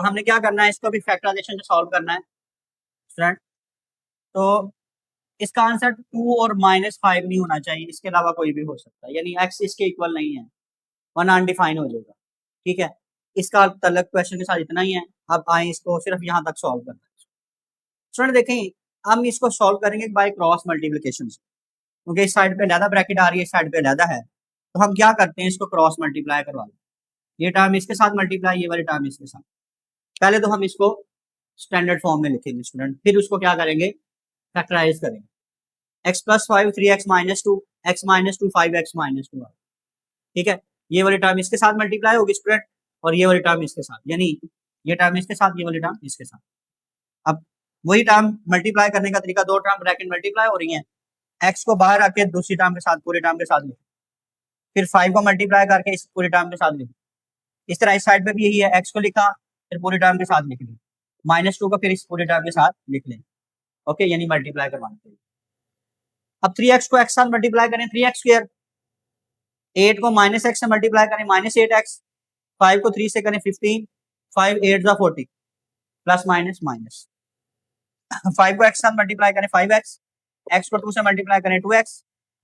हमने क्या करना है, इसको भी फैक्टराइजेशन से सॉल्व करना है स्टूडेंट। तो इसका आंसर 2 और -5 नहीं होना चाहिए, इसके अलावा कोई भी हो सकता है, यानी x इसके इक्वल नहीं है, वरना अनडिफाइन हो जाएगा। ठीक है, इसका तल्लुक क्वेश्चन के साथ इतना ही है। अब आए इसको सिर्फ यहाँ तक सॉल्व करना है स्टूडेंट। देखें हम इसको सॉल्व करेंगे बाय क्रॉस मल्टीप्लिकेशन से, क्योंकि इस साइड पे अलहदा ब्रैकेट आ रही है, इस साइड पे अलहदा है, तो हम क्या करते हैं, इसको क्रॉस मल्टीप्लाई करवा लें, ये टर्म इसके साथ मल्टीप्लाई, ये वाली टर्म इसके साथ। पहले तो हम इसको स्टैंडर्ड फॉर्म में लिखेंगे स्टूडेंट, फिर उसको क्या करेंगे, फैक्टराइज करेंगे, x + 5 3x - 2, x - 2 5x - 2, ठीक है, ये वाली टर्म इसके साथ मल्टीप्लाई होगी स्टूडेंट, और ये वाली टर्म इसके साथ, यानी ये टर्म इसके साथ, ये वाली टर्म इसके साथ। अब वही टर्म मल्टीप्लाई करने का तरीका, दो टर्म ब्रैकेट मल्टीप्लाई हो रही हैं, x को बाहर आके दूसरी टर्म के साथ, पूरे टर्म के साथ लिखें, फिर 5 को मल्टीप्लाई करके इस पूरे टर्म के साथ लिखें। इस तरह इस साइड पे भी यही है, x को लिखा फिर पूरे टर्म के साथ लिख लें, -2 को फिर इस पूरे टर्म के साथ लिख लें। ओके, यानी मल्टीप्लाई करवाने के लिए। अब 3x को x साथ मल्टीप्लाई करें, 3x स्क्वायर, 8 को -x से मल्टीप्लाई करें, -8x, 5 को 3 से करें 15, 5 8 = 40, प्लस माइनस माइनस, 5 को x साथ मल्टीप्लाई करें 5x, x को 2 से मल्टीप्लाई करें 2x,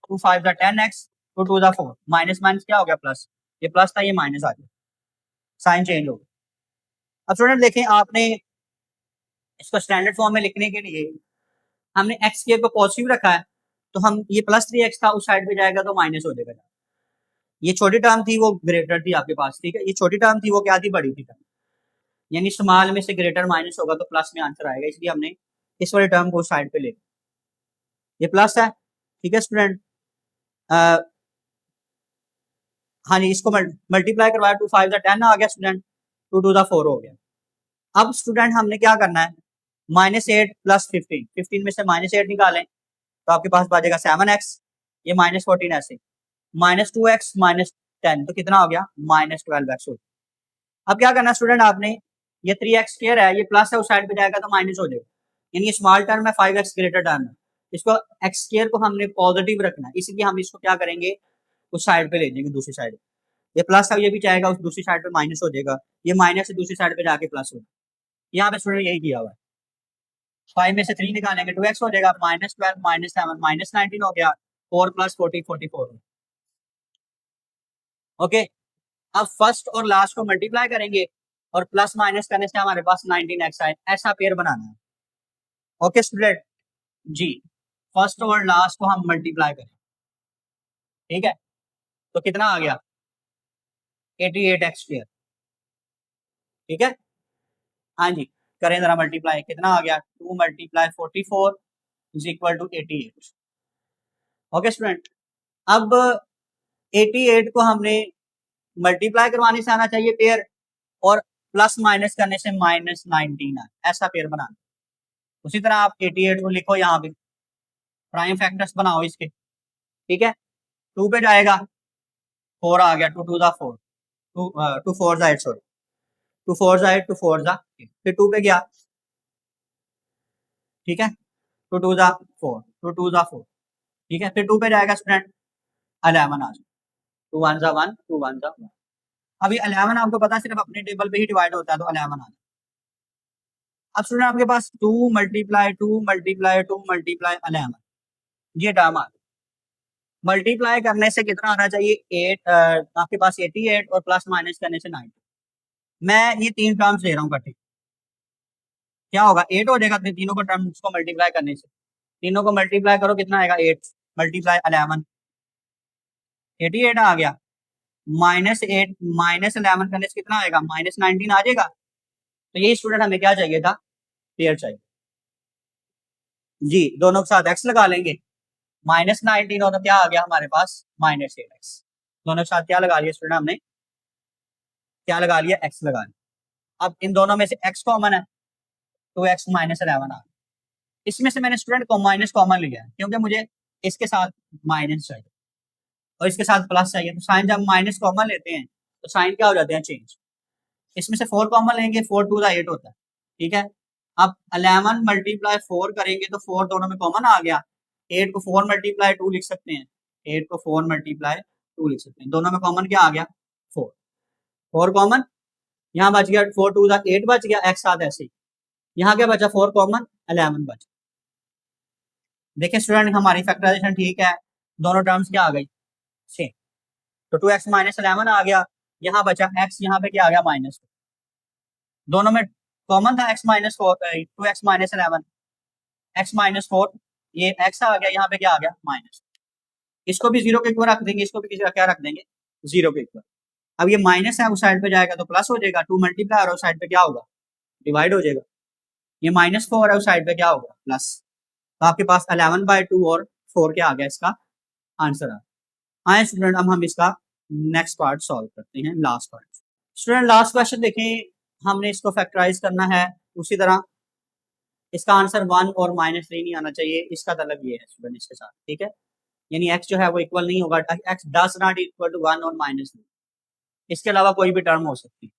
2 5 = 10x, 2 2 = 4, माइनस माइनस क्या हो गया प्लस, ये प्लस था ये माइनस आ गया, साइन चेंज हो गया। अब स्टूडेंट देखें, आपने इसको स्टैंडर्ड फॉर्म में लिखने के लिए हमने x स्क्वायर को पॉजिटिव रखा है, तो हम ये +3x था उस साइड पे जाएगा तो माइनस हो जाएगा। ये छोटी टर्म थी वो ग्रेटर थी आपके पास, ठीक है, ये छोटी टर्म थी वो क्या थी, बड़ी थी टर्म, यानी स्मॉल में से ग्रेटर माइनस होगा तो प्लस में आंसर आएगा, इसलिए हमने इस वाले टर्म को साइड पे ले, ये प्लस है, ठीक है स्टूडेंट। हाँ जी, इसको मल्टीप्लाई करवाया, 2 5 = 10 आ गया स्टूडेंट, 2 2 = 4 हो गया। अब स्टूडेंट हमने क्या करना है, -8 + 15, 15 में से -8 निकालें तो आपके पास बचेगा 7x, ये -14 ऐसे, -2x -10 तो कितना हो गया, -12x हो गया। अब क्या करना स्टूडेंट आपने, ये 3x स्क्वायर है, ये प्लस है उस साइड पे जाएगा तो माइनस हो जाएगा, यानी ये स्मॉल टर्म है, 5x ग्रेटर टर्म है, इसको x स्क्वायर को हमने पॉजिटिव रखना है, इसलिए हम इसको क्या करेंगे, उस साइड पे ले जाएंगे, दूसरी साइड, ये प्लस है ये भी जाएगा उस दूसरी साइड पे माइनस हो जाएगा, ये माइनस से दूसरी साइड पे जाके प्लस होगा। यहाँ पे स्टूडेंट यही किया हुआ है, 5 में से 3 निकालेंगे 2x हो जाएगा, -12 -7 -19 हो गया, 4 + 40 44 हो गया। ओके, अब फर्स्ट और लास्ट को मल्टीप्लाई करेंगे और प्लस माइनस करने से हमारे पास 19x आए, ऐसा पेयर बनाना है। ओके स्टूडेंट जी, फर्स्ट और लास्ट को हम मल्टीप्लाई करें, ठीक है, तो कितना आ गया 88x स्क्वायर, ठीक है, हाँ जी, करें जरा मल्टीप्लाई, कितना आ गया 2 multiply 44 is equal to 88। Okay student, अब 88 को हमने मल्टीप्लाई करवाने से आना चाहिए पेयर, और प्लस माइनस करने से -19 आए, ऐसा पेयर बनाना। उसी तरह आप 88 को लिखो यहाँ पे, प्राइम फैक्टर्स बनाओ इसके, ठीक है, 2 पे जाएगा 4 आ गया, 2 2 दा 4, 2 4 दा 8, सॉरी 2 4 दा 8, 2 4 दा 8, फिर 2 पे गया, ठीक है, 2 2 दा 4, 2 2 दा 4, ठीक है, फिर 2 पे जाएगा स्टूडेंट 11 आ जाए, 2 1 दा 1, 2 1 दा 1। अभी 11 आपको पता सिर्फ अपने टेबल पे ही डिवाइड होता है, तो 11 आ जाए। अब स्टूडेंट आपके पास 2 मल्टीप्लाई 2 मल्टीप्लाई 2 मल्टीप्लाई 11, ये टर्म आ, मल्टीप्लाई करने से कितना आना चाहिए 8, आपके पास 88 और प्लस माइनस करने से 90। मैं ये 3 टर्म्स ले रहा हूँ इकट्ठे, क्या होगा 8 हो जाएगा, तीनों को टर्म्स को मल्टीप्लाई करने से, तीनों को मल्टीप्लाई करो कितना आएगा 8 मल्टीप्लाई 11, 88 आ गया, -8 -11 करने से कितना आएगा -19 आ जाएगा। तो यही स्टूडेंट हमें क्या चाहिए था, पेयर चाहिए जी, दोनों के साथ x लगा लेंगे, -19 और क्या आ गया हमारे पास -8x, दोनों के साथ क्या लगा लिया स्टूडेंट हमने, क्या लगा लिया x लगा लिया। अब इन दोनों में से x कॉमन है, तो x -11 आ गया, इसमें से मैंने स्टूडेंट को माइनस कॉमन लिया है, क्योंकि मुझे इसके साथ माइनस चाहिए और इसके साथ प्लस चाहिए, तो साइन जब माइनस कॉमन लेते हैं तो साइन क्या हो जाते हैं चेंज। इसमें से 4 कॉमन लेंगे, 4 2 दा 8 होता है, ठीक है, अब 11 मल्टीप्लाई 4 करेंगे तो 4 दोनों में कॉमन आ गया, 8 को 4 मल्टीप्लाई 2 लिख सकते हैं, 8 को 4 मल्टीप्लाई 2 लिख सकते हैं, दोनों में कॉमन क्या आ गया 4, 4 कॉमन, यहाँ बच गया 4 2 दा 8 बच गया, x साथ ऐसे ही, यहाँ क्या बचा 4 कॉमन 11 बचा। देखिए स्टूडेंट हमारी फैक्टराइजेशन ठीक है, दोनों टर्म्स क्या आ गई सेम, तो 2x -11 आ गया, यहाँ बचा x, यहाँ पे क्या आ गया माइनस, दोनों में कॉमन था x -4, 2x -11, x -4, ये x आ गया, यहाँ पे क्या आ गया माइनस, इसको भी 0 के इक्वल रख देंगे, इसको भी किसी का क्या रख देंगे 0 के इक्वल। अब ये माइनस है उस साइड पे जाएगा तो प्लस हो जाएगा, 2 मल्टीप्लाई और उस साइड पे क्या होगा डिवाइड हो जाएगा, ये -4 है उस साइड पे क्या होगा प्लस, तो आपके पास 11/2 और 4 क्या आ गया इसका आंसर आ। आए स्टूडेंट अब हम इसका नेक्स्ट पार्ट सॉल्व करते हैं, last part. Student last question देखें, हमने इसको फैक्टराइज करना है, उसी तरह इसका आंसर 1 और -3 नहीं आना चाहिए, इसका मतलब ये है स्टूडेंट इसके साथ, ठीक है, यानी x जो है वो इक्वल नहीं होगा, x does not equal to 1 और -3, इसके अलावा कोई भी टर्म हो सकती है।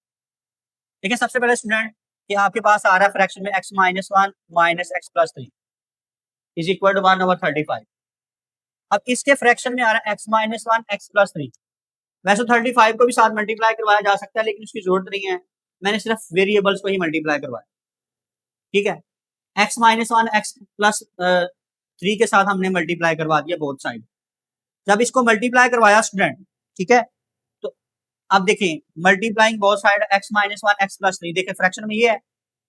ठीक है, सबसे पहले स्टूडेंट कि आपके पास आ रहा है फ्रैक्शन में x -1 -x + 3 is equal to 1/35। अब इसके फ्रैक्शन में आ रहा है x -1 x + 3, वैसे 35 को भी साथ मल्टीप्लाई करवाया जा सकता है, लेकिन उसकी जरूरत नहीं है, मैंने सिर्फ वेरिएबल्स को ही मल्टीप्लाई करवाया, ठीक है, x -1 x + 3 के साथ हमने मल्टीप्लाई करवा दिया बोथ साइड। जब इसको मल्टीप्लाई करवाया स्टूडेंट, ठीक है, तो अब देखिए multiplying both side x -1 x + 3, देखिए फ्रैक्शन में ये है,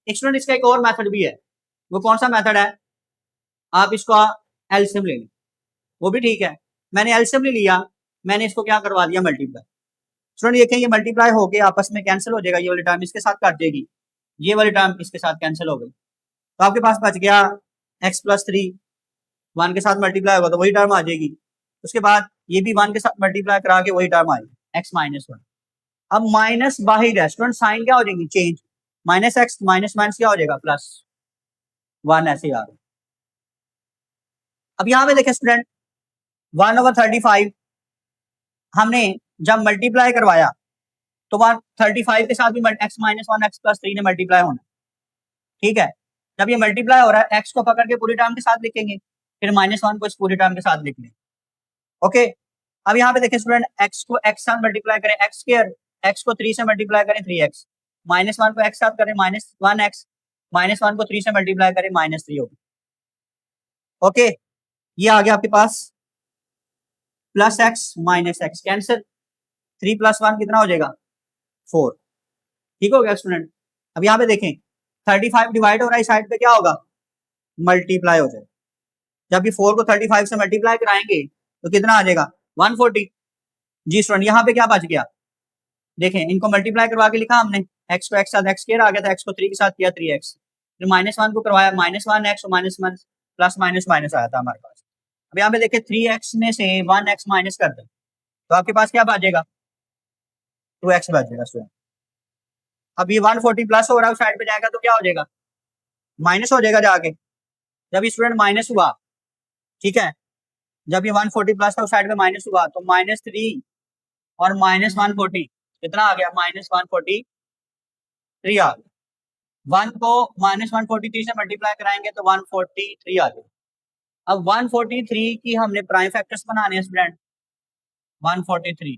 स्टूडेंट इसका एक और मेथड भी है, वो कौन सा मेथड है, आप इसका एलसीएम ले लें, वो भी ठीक है, मैंने एलसीएम ले लिया, मैंने इसको क्या करवा दिया मल्टीप्लाई, स्टूडेंट ये कहीं ये मल्टीप्लाई हो गया आपस में कैंसिल हो जाएगा, ये वाली टर्म इसके साथ कट जाएगी, ये वाली टर्म इसके साथ कैंसिल हो गई, तो आपके पास बच गया x + 3, 1 के साथ मल्टीप्लाई होगा तो वही टर्म आ जाएगी, उसके बाद ये भी 1 के साथ मल्टीप्लाई करा के वही टर्म आएगी x -1। अब माइनस बाहर है स्टूडेंट, साइन क्या हो जाएगी चेंज, -x माइनस क्या हो जाएगा +1, ऐसे ही आ रहा है। अब यहाँ पे देखें स्टूडेंट 1/35 हमने जब मल्टीप्लाई करवाया तो 135 के साथ भी x -1 x + 3 ने मल्टीप्लाई होना, ठीक है, जब ये मल्टीप्लाई हो रहा है x को पकड़ के पूरी टर्म के साथ लिखेंगे, फिर -1 को इस पूरी टर्म के साथ लिख लेंगे, ओके। अब यहाँ पे देखिए स्टूडेंट x को x साथ मल्टीप्लाई करें x², x को 3 से मल्टीप्लाई करें 3x, -1 को x साथ करें -1x, -1 को 3 से मल्टीप्लाई करें -3 होगी, ओके, ये आ गया आपके पास +x -x कैंसिल, 3 + 1 कितना हो जाएगा 4। ठीक हो गया स्टूडेंट। अब यहाँ पे देखें 35 डिवाइड हो रहा है, इस साइड पे क्या होगा मल्टीप्लाई हो जाएगा। जब ये 4 को 35 से मल्टीप्लाई कराएंगे तो कितना आ जाएगा 140। जी स्टूडेंट यहाँ पे क्या बच गया देखें, इनको मल्टीप्लाई करवा के लिखा हमने, x को x साथ x स्क्वायर आ गया था, x को 3 के साथ किया 3x, फिर -1 को करवाया -1x और -1 प्लस माइनस माइनस आया था हमारे पास। अब यहाँ पे देखें 3x में से 1x माइनस कर दें तो आपके पास क्या बचेगा 2x बचेगा स्टूडेंट। अब ये 140 प्लस हो रहा है, साइड पे जाएगा तो क्या हो जाएगा माइनस हो जाएगा जाके। जब स्टूडेंट माइनस हुआ, ठीक है, जब ये 140 प्लस था उस साइड पे माइनस हुआ तो -3 और -140 कितना आ गया -143 आ गया। 1 को -143 से मल्टीप्लाई कराएंगे तो 143 आ गया। अब 143 की हमने प्राइम फैक्टर्स बनाने हैं स्टूडेंट 143,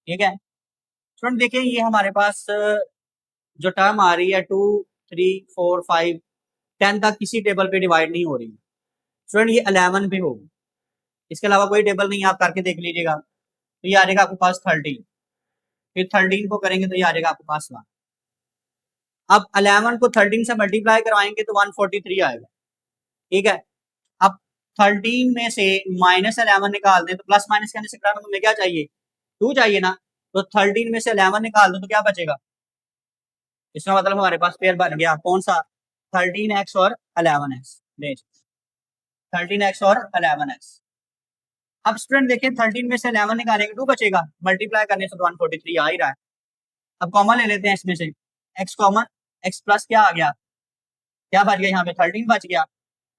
ठीक है स्टूडेंट। देखिए ये हमारे पास जो टर्म आ रही है 2 3 4 5 10 तक किसी टेबल पे डिवाइड नहीं हो रही स्टूडेंट, ये 11 पे होगी, इसके अलावा कोई टेबल नहीं, आप करके देख लीजिएगा। तो ये आ जाएगा आपके पास 13, फिर 13 को करेंगे तो ये आ जाएगा आपके पास 1। अब 11 को 13 से मल्टीप्लाई करवाएंगे तो 143 आएगा, ठीक है। अब 13 में से -11 निकाल दें तो प्लस माइनस करने से कराना हमें क्या चाहिए 2 चाहिए ना, तो 13 में से 11 निकाल दो तो क्या बचेगा, इसका मतलब हमारे पास पेयर बन गया कौन सा 13x और 11x, 13x और 11x। अब स्टूडेंट देखिए 13 में से 11 निकालेंगे 2 बचेगा, मल्टीप्लाई करने से तो 143 आ ही रहा है। अब कॉमन ले लेते हैं इसमें से x कॉमन, x प्लस क्या आ गया, क्या बच गया यहाँ पे 13 बच गया,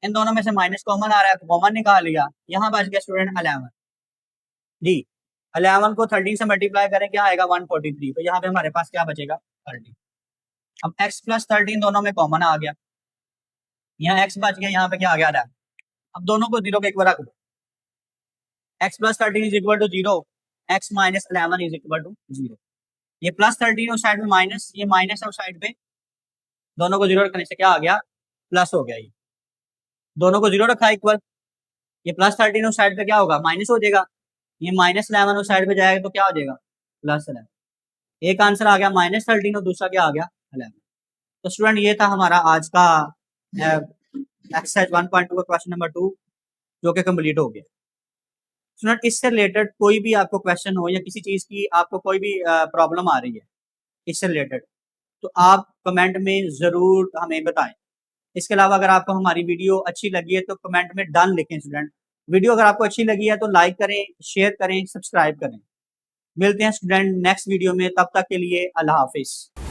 इन दोनों में से माइनस कॉमन आ रहा है तो कॉमन निकाल लिया, यहाँ बच गया स्टूडेंट 11 जी। 11 को 13 से मल्टीप्लाई करें क्या आएगा 143, तो यहाँ पे हमारे पास क्या बचेगा 13। अब x प्लस 13 दोनों में कॉमन आ गया, यहाँ x बच गया, यहाँ पे क्या आ गया 11। अब दोनों को 0 के इक्वल रख दो, x plus 13 is equal to 0, x minus 11 is equal to 0। ये प्लस 13 उस साइड में माइनस, ये माइनस है उस साइड पे, दोनों को 0 रखने से क्या आ गया प्लस हो गया, ये दोनों को 0 रखा इक्वल, ये प्लस 13 उस साइड पे क्या होगा माइनस हो जाएगा, ये -11 उस साइड पे जाएगा तो क्या हो जाएगा +11। एक आंसर आ गया -13 और दूसरा क्या आ गया 11। तो स्टूडेंट ये था हमारा आज का एक्सरसाइज 1.2 का क्वेश्चन नंबर 2 जो कि कंप्लीट हो गया। स्टूडेंट इससे रिलेटेड कोई भी आपको क्वेश्चन हो या किसी चीज़ की आपको कोई भी प्रॉब्लम आ रही है इससे रिलेटेड तो आप कमेंट में ज़रूर हमें बताएं। इसके अलावा अगर आपको हमारी वीडियो अच्छी लगी है तो कमेंट में डन लिखें स्टूडेंट। वीडियो अगर आपको अच्छी लगी है तो लाइक करें, शेयर करें, सब्सक्राइब करें। मिलते हैं स्टूडेंट नेक्स्ट वीडियो में, तब तक के लिए अल्लाह हाफिज़।